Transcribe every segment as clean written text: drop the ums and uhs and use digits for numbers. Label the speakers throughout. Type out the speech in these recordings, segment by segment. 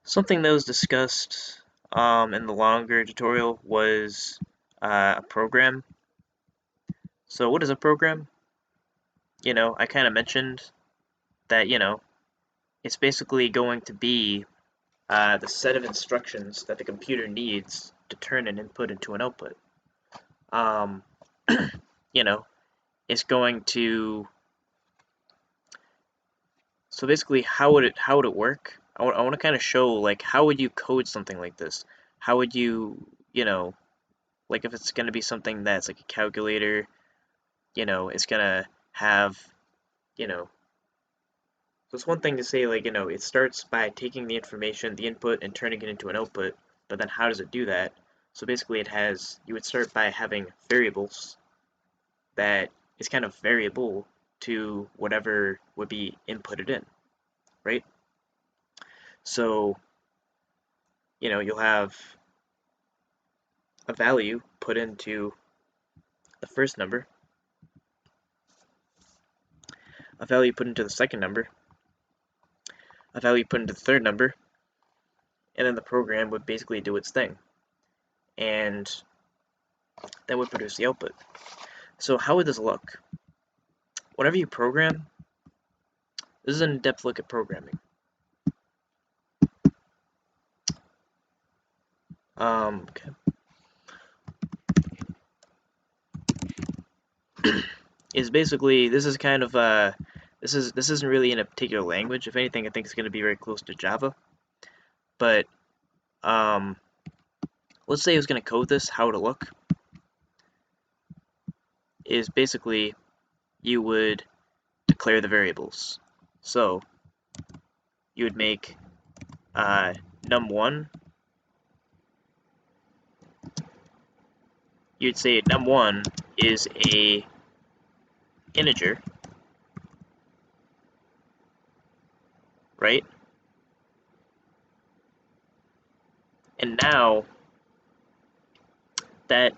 Speaker 1: Something that was discussed in the longer tutorial was a program. So what is a program? I kind of mentioned that, it's basically going to be the set of instructions that the computer needs to turn an input into an output. Um, you know, it's going to. So basically, how would it work? I want to kind of show like how would you code something like this? How would you like if it's going to be something that's like a calculator, it's going to have you know. So it's one thing to say like it starts by taking the information, the input, and turning it into an output. But then how does it do that? So basically, you would start by having variables that is kind of variable to whatever would be inputted in, right? So, you'll have a value put into the first number, a value put into the second number, a value put into the third number, and then the program would basically do its thing. And that would produce the output. So how would this look? Whenever you program, this is an in-depth look at programming. Okay. Is basically this is kind of this isn't really in a particular language. If anything, I think it's going to be very close to Java. But let's say I was going to code this. How would it look? Is basically you would declare the variables. So you would make num1. You'd say num1 is a integer, right? And that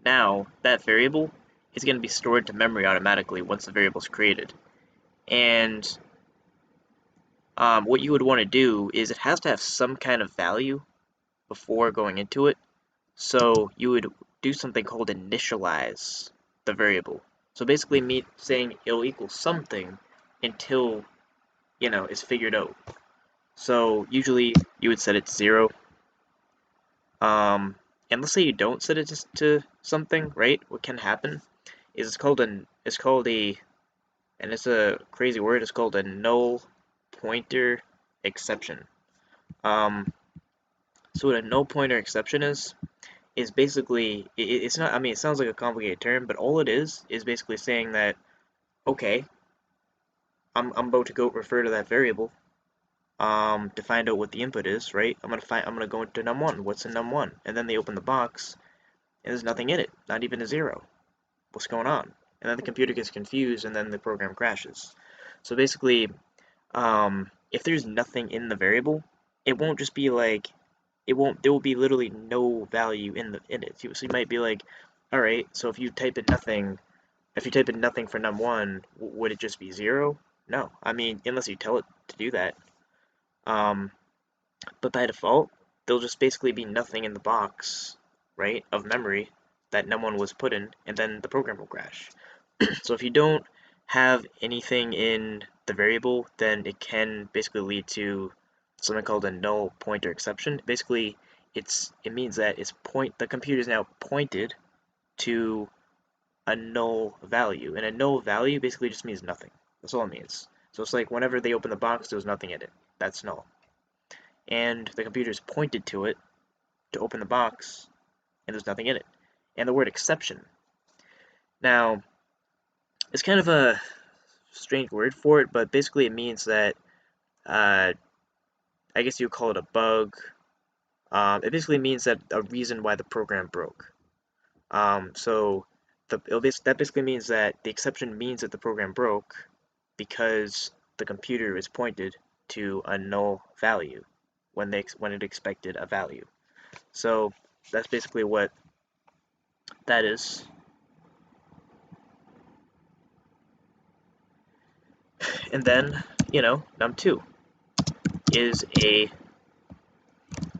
Speaker 1: now that variable is going to be stored to memory automatically once the variable is created. And what you would want to do is it has to have some kind of value before going into it. So you would do something called initialize the variable. So basically saying it'll equal something until, it's figured out. So usually you would set it to 0. And let's say you don't set it to something, right? What can happen is it's called and it's a crazy word, it's called a null pointer exception. So what a null pointer exception is basically, it's not, I mean, it sounds like a complicated term, but all it is basically saying that, okay, I'm about to go refer to that variable, to find out what the input is, right? I'm gonna go into num1. What's in num1? And then they open the box, and there's nothing in it, not even a 0. What's going on? And then the computer gets confused, and then the program crashes. So basically, if there's nothing in the variable, it won't just be like, there will be literally no value in it. So you might be like, all right, so if you type in nothing for num1, would it just be 0? No, I mean, unless you tell it to do that. But by default, there'll just basically be nothing in the box, right, of memory that num1 was put in, and then the program will crash. So if you don't have anything in the variable, then it can basically lead to something called a null pointer exception. Basically, it means that the computer is now pointed to a null value, and a null value basically just means nothing. That's all it means. So it's like whenever they open the box, there's nothing in it. That's null. And the computer is pointed to it to open the box, and there's nothing in it. And the word exception. Now, it's kind of a strange word for it, but basically it means that, I guess you would call it a bug. It basically means that a reason why the program broke. So that basically means that the exception means that the program broke because the computer is pointed to a null value when it expected a value. So that's basically what that is. And then, num2. is a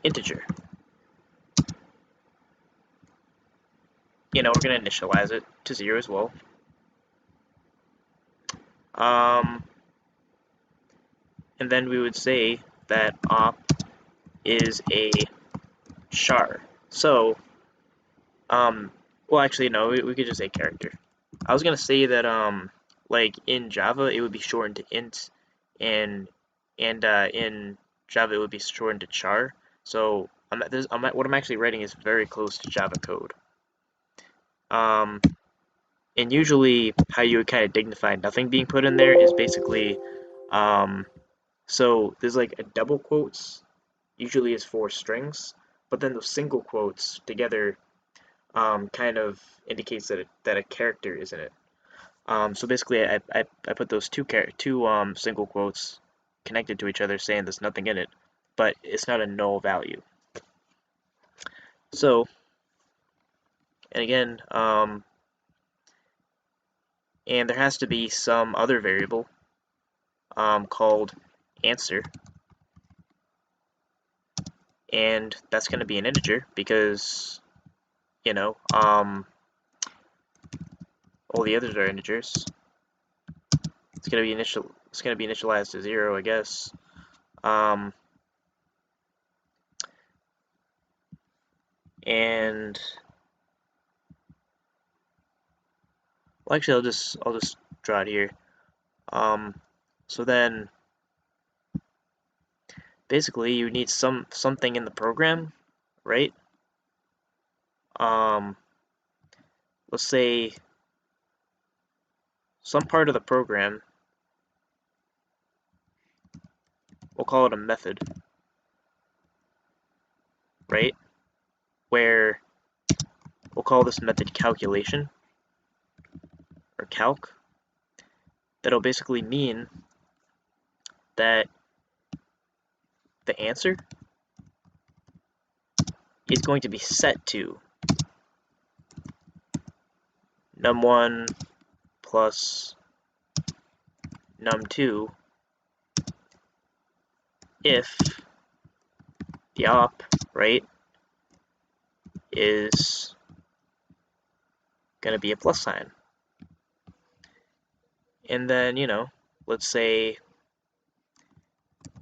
Speaker 1: integer. We're going to initialize it to 0 as well. And then we would say that op is a char. So, well, actually, no, we could just say character. I was gonna say that, like in Java, it would be shortened to int, and in Java it would be shortened to char. So what I'm actually writing is very close to Java code. And usually how you would kind of dignify nothing being put in there is basically, so there's like a double quotes usually is for strings, but then those single quotes together kind of indicates that a character is in it. So basically, I put those two single quotes connected to each other, saying there's nothing in it, but it's not a null value. So, and again, and there has to be some other variable called answer, and that's going to be an integer because all the others are integers. It's going to be initialized to 0, I guess. And well, actually, I'll just draw it here. So then, basically, you need something in the program, right? Let's say some part of the program. We'll call it a method, right? Where we'll call this method calculation or calc. That'll basically mean that the answer is going to be set to num1 plus num2 if the op, right, is going to be a plus sign. And then, let's say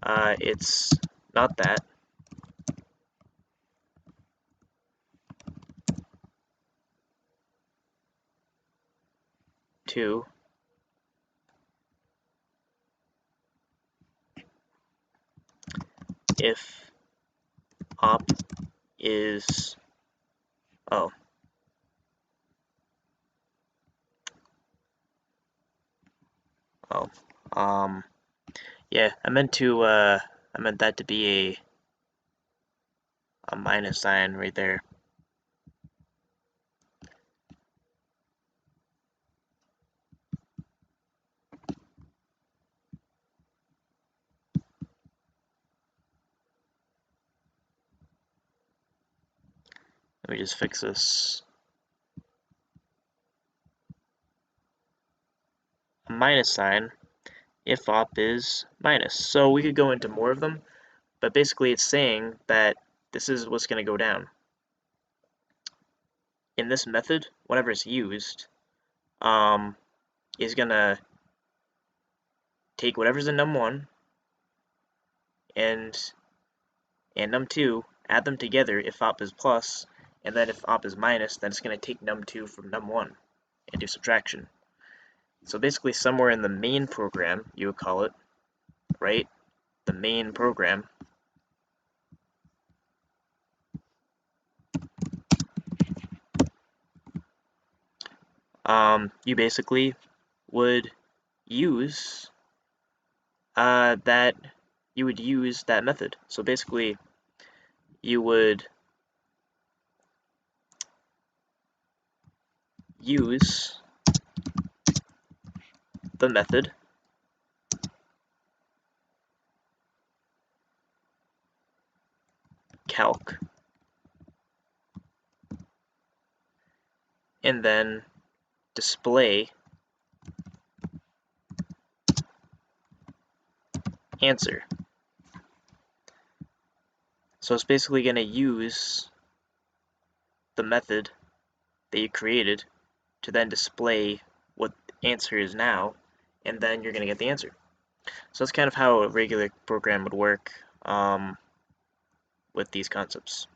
Speaker 1: it's not that. Two. If op is yeah, I meant that to be a minus sign right there. Let me just fix this. A minus sign if op is minus. So we could go into more of them, but basically it's saying that this is what's going to go down. In this method, whenever it's used, is going to take whatever's in num1 and num2, add them together if op is plus, and then if op is minus, then it's going to take num2 from num1 and do subtraction. So basically somewhere in the main program, you would call it, right? The main program. You basically would use that method. So basically, you would use the method calc, and then display answer. So it's basically going to use the method that you created to then display what the answer is now, and then you're going to get the answer. So that's kind of how a regular program would work with these concepts.